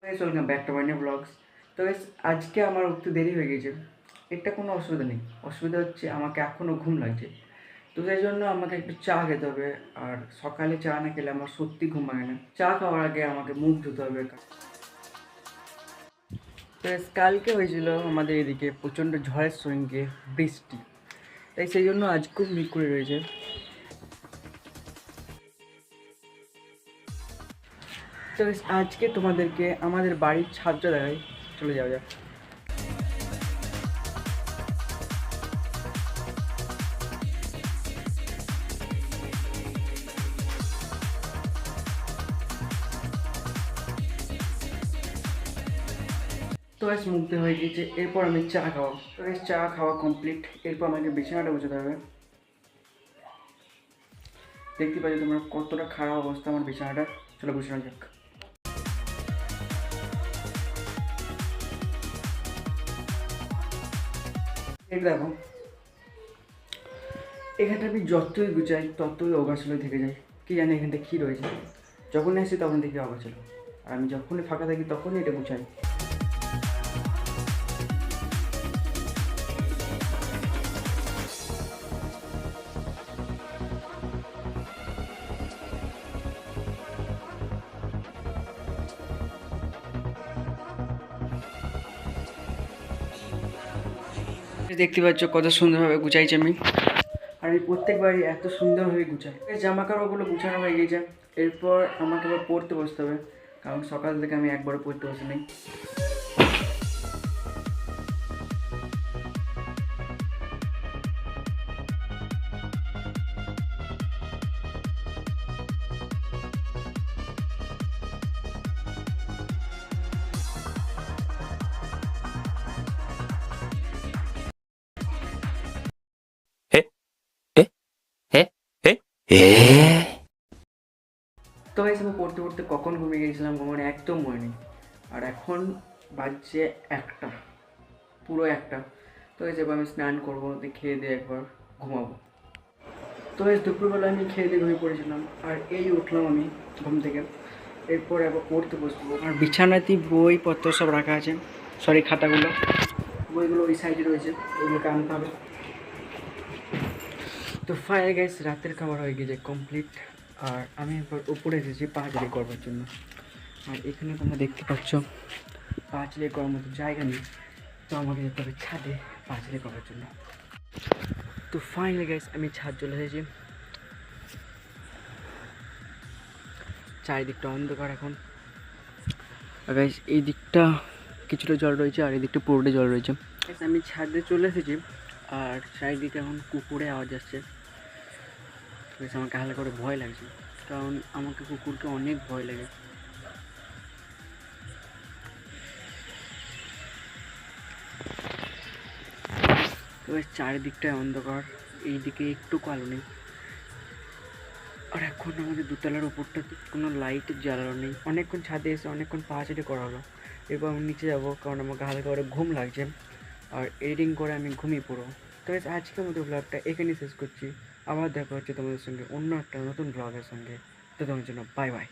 Guys welcome back to my new blogs. তো guys আজকে আমার উঠতে দেরি হয়ে গেছে, এটা কোনো অসুবিধা নেই। অসুবিধা হচ্ছে আমাকে এখনও ঘুম লাগছে, তো সেই জন্য আমাকে একটু চা খেতে হবে। আর সকালে চা না খেলে আমার সত্যি ঘুম ভাঙে না। চা খাওয়ার আগে আমাকে মুখ ধুতে হবে। তো guys, কালকে হয়েছিল আমাদের এদিকে প্রচণ্ড ঝড়ের সঙ্গে বৃষ্টি, তাই সেই জন্য আজ খুব মিক করে রয়েছে। তো guys, আজকে তোমাদেরকে আমাদের বাড়ির ছাদটা দেখাই, চলে যাওয়া যাক। তো গাইস মুখতে হয়ে গেছে, এরপর আমি চা খাওয়া। তো গাইস চা খাওয়া কমপ্লিট, এরপর আমাকে বিছানাটা গুছাতে হবে। দেখতে পাচ্ছ তোমরা কতটা খারাপ অবস্থা আমার বিছানাটা। চলো গুছানো যাক। এই দেখো, এখানটা আমি যতই গুছাই ততই অগাছালো থেকে যায়। কি জানি এখানটা কী রয়েছে, যখনই আসি তখন দেখি অগাছালো, আর আমি যখনই ফাঁকা থাকি তখনই এটা গুছাই। দেখতে পাচ্ছ কত সুন্দরভাবে গুছাইছি আমি, আর আমি প্রত্যেকবারই এত সুন্দরভাবে গুছাই। এই জামা কাপড়গুলো গুছানো হয়ে গেছে, এরপর আমাকে আবার পড়তে বসতে হবে, কারণ সকাল থেকে আমি একবারও পড়তে বসে নেই। তো গাইস আমি পড়তে পড়তে কখন ঘুমিয়ে গেছিলাম ঘুমানো একদম মনে নেই। আর এখন বাজছে একটা, পুরো একটা। তো গাইস এবার আমি স্নান করবো, দিয়ে খেয়ে দিয়ে একবার ঘুমাবো। তো গাইস দুপুরবেলা আমি খেয়ে দিয়ে ঘুমিয়ে পড়েছিলাম, আর এই উঠলাম আমি ঘুম থেকে। এরপর একবার পড়তে বসবো, আর বিছানাতে বইপত্র সব রাখা আছে, সরি খাতাগুলো, বইগুলো ওই সাইডে রয়েছে, ওইগুলোকে আনতে হবে। তো ফায়ার গাইস রাতের খাবার হয়ে গেছে কমপ্লিট, আর আমি একবার উপরে এসেছি পাঁচালি করবার জন্য। আর এখানে তোমরা দেখতে পাচ্ছ পাঁচালি করার মতো জায়গা নেই, তো আমাকে যেতে হবে ছাদে পাঁচালি করার জন্য। তো ফাইনালি গাইস আমি ছাদ চলে এসেছি, চারিদিকটা অন্ধকার এখন। আর গাইস এই দিকটা কিছুটা জল রয়েছে, আর এই দিকটা পুরোটা জল রয়েছে। আমি ছাদে চলে এসেছি, আর চারিদিকে এখন কুকুরে আওয়াজ আসছে। বেশ আমাকে হালকা করে ভয় লাগছে, কারণ আমাকে কুকুরকে অনেক ভয় লাগে। তো বেশ চারিদিকটায় অন্ধকার, এইদিকে একটু আলো নেই। আর এখন আমাদের দুতলার উপরটাতে কোনো লাইট জ্বালানো নেই। অনেকক্ষণ ছাদে এসে অনেকক্ষণ পাহাচারি করা হলো, এরপর আমি নিচে যাবো, কারণ আমাকে হালকা করে ঘুম লাগছে, আর এডিটিং করে আমি ঘুমিয়ে পড়বো। তো বেশ আজকের মতো ব্লগটা এখানেই শেষ করছি। আবার দেখা হচ্ছে তোমাদের সঙ্গে অন্য একটা নতুন ব্লগের সঙ্গে। তো তোমার জন্য বাই বাই।